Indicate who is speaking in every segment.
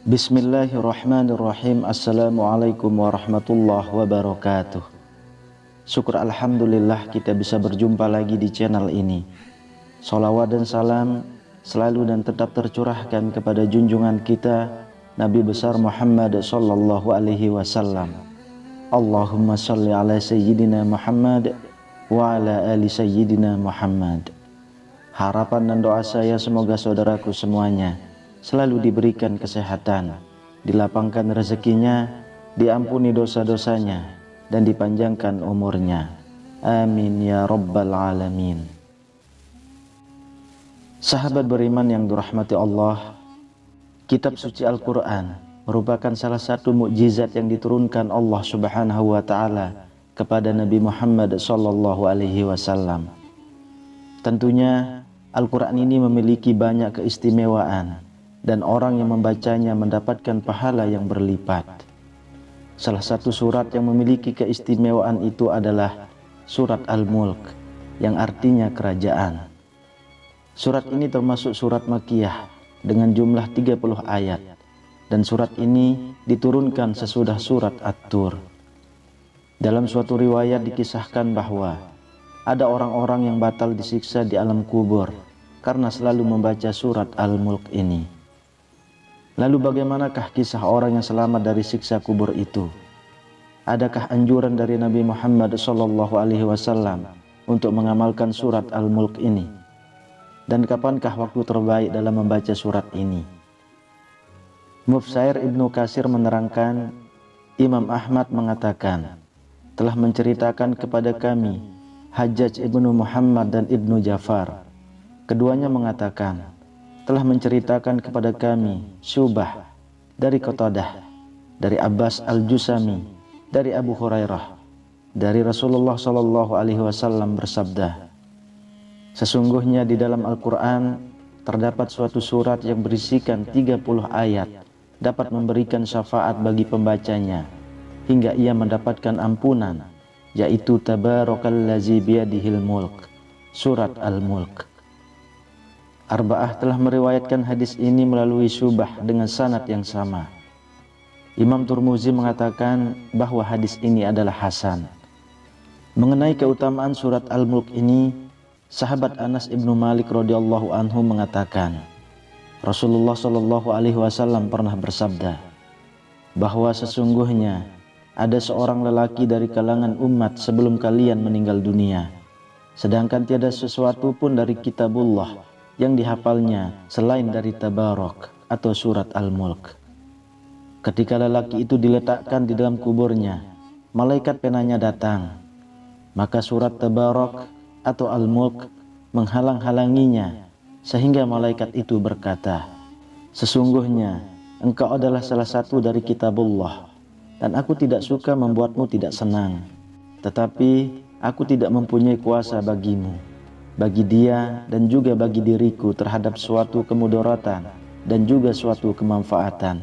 Speaker 1: Bismillahirrahmanirrahim. Assalamualaikum warahmatullahi wabarakatuh. Syukur alhamdulillah kita bisa berjumpa lagi di channel ini. Salawat dan salam selalu dan tetap tercurahkan kepada junjungan kita Nabi besar Muhammad sallallahu alaihi wasallam. Allahumma shalli ala sayyidina Muhammad wa ala ali sayyidina Muhammad. Harapan dan doa saya semoga saudaraku semuanya selalu diberikan kesehatan, dilapangkan rezekinya, diampuni dosa-dosanya, dan dipanjangkan umurnya. Amin ya rabbal alamin. Sahabat beriman yang dirahmati Allah, kitab suci Al-Quran merupakan salah satu mukjizat yang diturunkan Allah subhanahu wa ta'ala kepada Nabi Muhammad sallallahu alaihi wasallam. Tentunya Al-Quran ini memiliki banyak keistimewaan dan orang yang membacanya mendapatkan pahala yang berlipat. Salah satu surat yang memiliki keistimewaan itu adalah surat Al-Mulk, yang artinya kerajaan. Surat ini termasuk surat Makkiyah dengan jumlah 30 ayat, dan surat ini diturunkan sesudah surat At-Tur. Dalam suatu riwayat dikisahkan bahwa ada orang-orang yang batal disiksa di alam kubur karena selalu membaca surat Al-Mulk ini. Lalu bagaimanakah kisah orang yang selamat dari siksa kubur itu? Adakah anjuran dari Nabi Muhammad sallallahu alaihi wasallam untuk mengamalkan surat Al-Mulk ini? Dan kapankah waktu terbaik dalam membaca surat ini? Mufsair Ibnu Katsir menerangkan, Imam Ahmad mengatakan, telah menceritakan kepada kami Hajjaj Ibnu Muhammad dan Ibnu Ja'far. Keduanya mengatakan, telah menceritakan kepada kami Syubah dari Qatadah, dari Abbas Al-Jusami, dari Abu Hurairah, dari Rasulullah sallallahu alaihi wasallam bersabda, sesungguhnya di dalam Al-Quran terdapat suatu surat yang berisikan 30 ayat dapat memberikan syafaat bagi pembacanya hingga ia mendapatkan ampunan, yaitu Tabarakallazi biyadihil mulk, surat Al-Mulk. Arba'ah telah meriwayatkan hadis ini melalui Syubah dengan sanad yang sama. Imam Turmuzi mengatakan bahwa hadis ini adalah hasan. Mengenai keutamaan surat Al-Mulk ini, sahabat Anas Ibnu Malik radhiyallahu anhu mengatakan, Rasulullah sallallahu alaihi wasallam pernah bersabda bahwa sesungguhnya ada seorang lelaki dari kalangan umat sebelum kalian meninggal dunia, sedangkan tiada sesuatu pun dari kitabullah yang dihafalnya selain dari Tabarak atau surat Al-Mulk. Ketika lelaki itu diletakkan di dalam kuburnya, malaikat penanya datang, maka surat Tabarak atau Al-Mulk menghalang-halanginya, sehingga malaikat itu berkata, sesungguhnya engkau adalah salah satu dari kitabullah, dan aku tidak suka membuatmu tidak senang, tetapi aku tidak mempunyai kuasa bagimu, bagi dia dan juga bagi diriku terhadap suatu kemudaratan dan juga suatu kemanfaatan.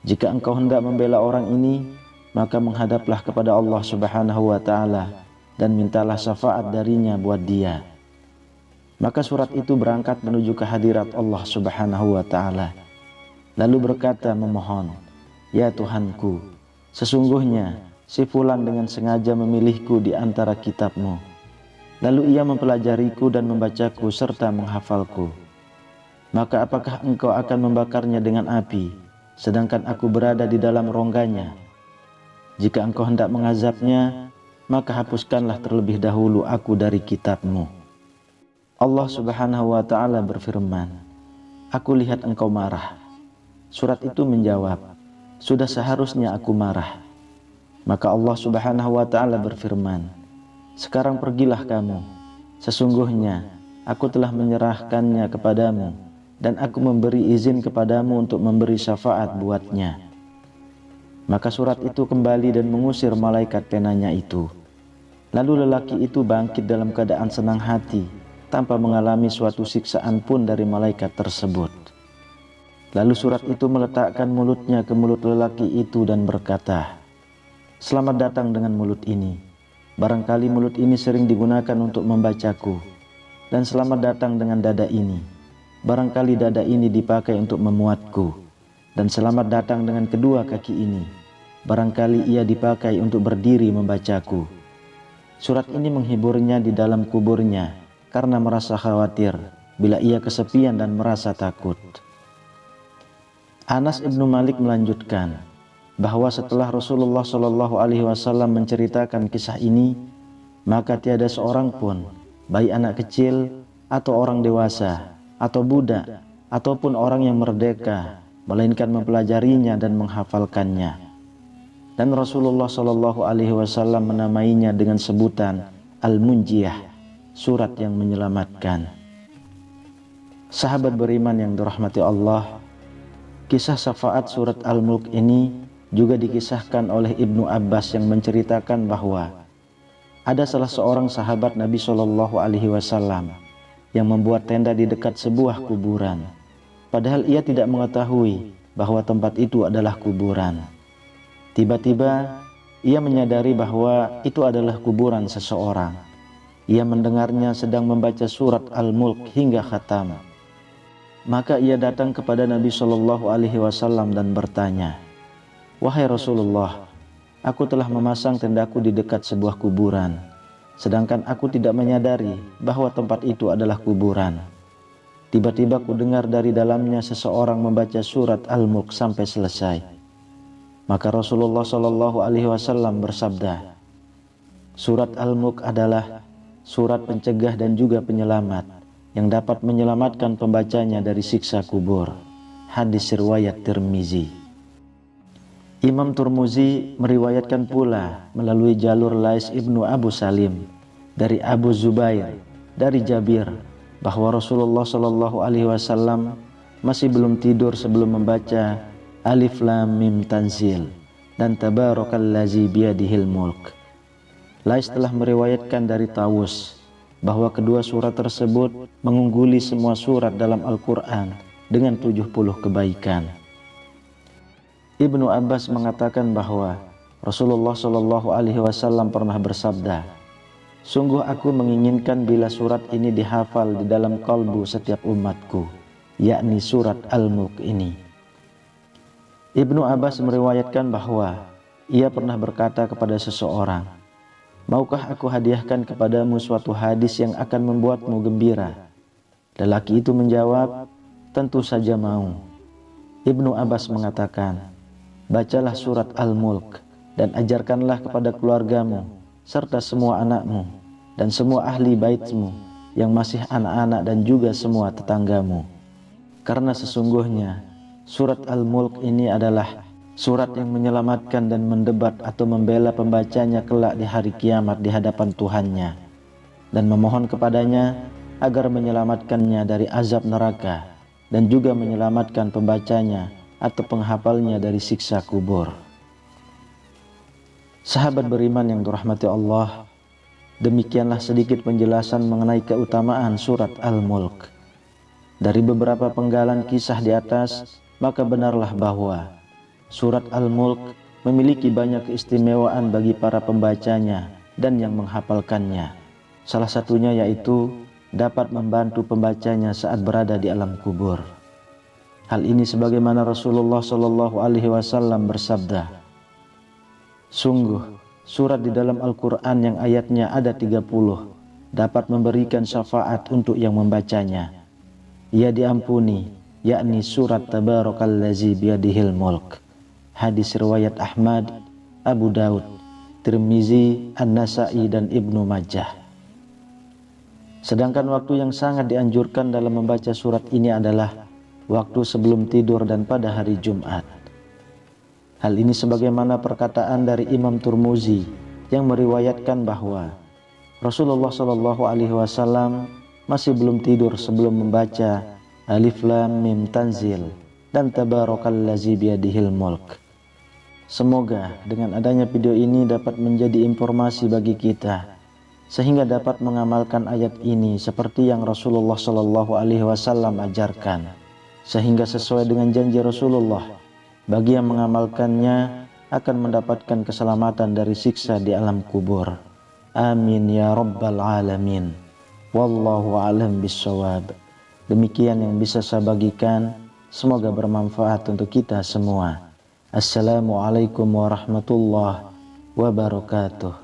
Speaker 1: Jika engkau hendak membela orang ini, maka menghadaplah kepada Allah subhanahu wa ta'ala dan mintalah syafaat darinya buat dia. Maka surat itu berangkat menuju ke hadirat Allah subhanahu wa ta'ala, lalu berkata memohon, ya Tuhanku, sesungguhnya si fulan dengan sengaja memilihku di antara kitabmu. Lalu ia mempelajariku dan membacaku serta menghafalku. Maka apakah engkau akan membakarnya dengan api, sedangkan aku berada di dalam rongganya? Jika engkau hendak mengazabnya, maka hapuskanlah terlebih dahulu aku dari kitabmu. Allah subhanahu wa ta'ala berfirman, aku lihat engkau marah. Surat itu menjawab, sudah seharusnya aku marah. Maka Allah subhanahu wa ta'ala berfirman, sekarang pergilah kamu, sesungguhnya aku telah menyerahkannya kepadamu, dan aku memberi izin kepadamu untuk memberi syafaat buatnya. Maka surat itu kembali dan mengusir malaikat penanya itu. Lalu lelaki itu bangkit dalam keadaan senang hati tanpa mengalami suatu siksaan pun dari malaikat tersebut. Lalu surat itu meletakkan mulutnya ke mulut lelaki itu dan berkata, "Selamat datang dengan mulut ini. Barangkali mulut ini sering digunakan untuk membacaku. Dan selamat datang dengan dada ini. Barangkali dada ini dipakai untuk memuatku. Dan selamat datang dengan kedua kaki ini. Barangkali ia dipakai untuk berdiri membacaku." Surat ini menghiburnya di dalam kuburnya karena merasa khawatir bila ia kesepian dan merasa takut. Anas ibnu Malik melanjutkan bahwa setelah Rasulullah Shallallahu Alaihi Wasallam menceritakan kisah ini, maka tiada seorang pun, baik anak kecil atau orang dewasa atau budak ataupun orang yang merdeka, melainkan mempelajarinya dan menghafalkannya. Dan Rasulullah Shallallahu Alaihi Wasallam menamainya dengan sebutan Al-Munjiyah, surat yang menyelamatkan. Sahabat beriman yang dirahmati Allah, kisah syafaat surat Al-Mulk ini juga dikisahkan oleh Ibnu Abbas yang menceritakan bahwa ada salah seorang sahabat Nabi Shallallahu Alaihi Wasallam yang membuat tenda di dekat sebuah kuburan, padahal ia tidak mengetahui bahwa tempat itu adalah kuburan. Tiba-tiba ia menyadari bahwa itu adalah kuburan seseorang. Ia mendengarnya sedang membaca surat Al-Mulk hingga khatam. Maka ia datang kepada Nabi Shallallahu Alaihi Wasallam dan bertanya, "Wahai Rasulullah, aku telah memasang tendaku di dekat sebuah kuburan, sedangkan aku tidak menyadari bahwa tempat itu adalah kuburan. Tiba-tiba ku dengar dari dalamnya seseorang membaca surat Al-Mulk sampai selesai." Maka Rasulullah Shallallahu Alaihi Wasallam bersabda, "Surat Al-Mulk adalah surat pencegah dan juga penyelamat yang dapat menyelamatkan pembacanya dari siksa kubur." Hadis riwayat Tirmizi. Imam Turmuzi meriwayatkan pula melalui jalur Lais ibnu Abu Salim dari Abu Zubair dari Jabir bahwa Rasulullah Shallallahu Alaihi Wasallam masih belum tidur sebelum membaca Alif Lam Mim Tanzil dan Tabarakallazi biyadihil mulk. Lais telah meriwayatkan dari Tawus bahwa kedua surat tersebut mengungguli semua surat dalam Al-Quran dengan 70 kebaikan. Ibnu Abbas mengatakan bahwa Rasulullah Shallallahu Alaihi Wasallam pernah bersabda, "Sungguh aku menginginkan bila surat ini dihafal di dalam kalbu setiap umatku, yakni surat Al-Mulk ini." Ibnu Abbas meriwayatkan bahwa ia pernah berkata kepada seseorang, "Maukah aku hadiahkan kepadamu suatu hadis yang akan membuatmu gembira?" Lelaki itu menjawab, "Tentu saja mau." Ibnu Abbas mengatakan, "Bacalah surat Al-Mulk dan ajarkanlah kepada keluargamu serta semua anakmu dan semua ahli baitmu yang masih anak-anak dan juga semua tetanggamu. Karena sesungguhnya surat Al-Mulk ini adalah surat yang menyelamatkan dan mendebat atau membela pembacanya kelak di hari kiamat di hadapan Tuhannya, dan memohon kepadanya agar menyelamatkannya dari azab neraka dan juga menyelamatkan pembacanya atau penghafalnya dari siksa kubur." Sahabat beriman yang dirahmati Allah, demikianlah sedikit penjelasan mengenai keutamaan surat Al-Mulk. Dari beberapa penggalan kisah di atas, maka benarlah bahwa surat Al-Mulk memiliki banyak keistimewaan bagi para pembacanya dan yang menghafalkannya. Salah satunya yaitu dapat membantu pembacanya saat berada di alam kubur. Hal ini sebagaimana Rasulullah Shallallahu Alaihi Wasallam bersabda, "Sungguh surat di dalam Al-Quran yang ayatnya ada 30 dapat memberikan syafaat untuk yang membacanya. Ia diampuni, yakni surat Tabarakallazi biyadihil mulk." Hadis riwayat Ahmad, Abu Daud, Tirmizi, An-Nasai dan Ibnu Majah. Sedangkan waktu yang sangat dianjurkan dalam membaca surat ini adalah waktu sebelum tidur dan pada hari Jumat. Hal ini sebagaimana perkataan dari Imam Turmuzi yang meriwayatkan bahwa Rasulullah Shallallahu Alaihi Wasallam masih belum tidur sebelum membaca Alif Lam Mim Tanzil dan Tabarakallazi biyadihil mulk. Semoga dengan adanya video ini dapat menjadi informasi bagi kita sehingga dapat mengamalkan ayat ini seperti yang Rasulullah Shallallahu Alaihi Wasallam ajarkan, sehingga sesuai dengan janji Rasulullah, bagi yang mengamalkannya akan mendapatkan keselamatan dari siksa di alam kubur. Amin ya rabbal alamin. Wallahu a'lam bissawab. Demikian yang bisa saya bagikan, semoga bermanfaat untuk kita semua. Assalamualaikum warahmatullahi wabarakatuh.